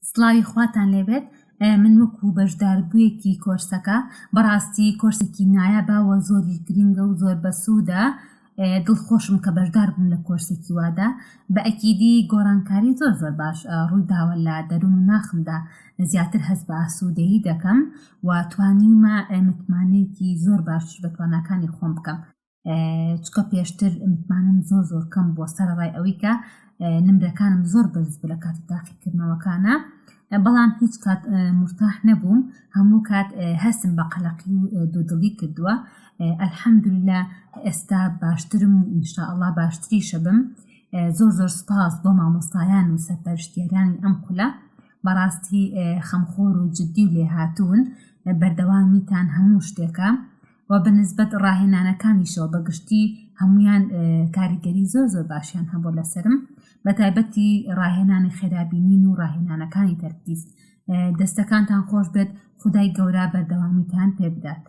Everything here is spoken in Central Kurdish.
سڵاوی خواتان لێبێت من وەکو بەشداربوویەکی کۆرسەکە بەڕاستی کۆرسێکی نایابە و زۆری گرنگە و زۆر بەسوودە دڵخۆشم کە بەشدار بووم لە کۆرسێکی وادا بە ئەکیدی گۆڕانکاری زۆر باش ڕوویداوە لە دەروون و ناخمدا زیاتر هەست بە ئاسوودەیی دەکەم و توانیمە متمانەیەکی زۆر باش بە تواناکانی خۆم بکەم چکە پێشتر متمانم زۆر کەم بۆ سەرڕای ئەوەی کە نمرەکانم زۆر بەرز بوو لە کاتی تاقیکردنەوەکانە بەڵام هیچ کات مرتاح نەبووم هەموو کات هەستم بە قەلەقی و دوودڵی کردووە ئەلحەمدوللا ئێستا باشترم و ئینشاءالله باشتریشە بم زۆر سپاس بۆ مامۆستایان و سەرپەرشتیارانی ئەم خولە بەڕاستی خەمخۆر و جددی و لێهاتوون بەردەوامیتان هەموو شتێکە و بەنسبەت ڕاهێنانەکانیشەوە بەگشتی هەمویان کاریگەری زۆر باشیان هەبوو لەسرم بە تایبەتی ڕاهێنانی خێرابینین و ڕاهێنانەکانی تەرکیز دەستەکانتان خۆش بێت خودای گەورە بەردەوامیتان پێ بدات.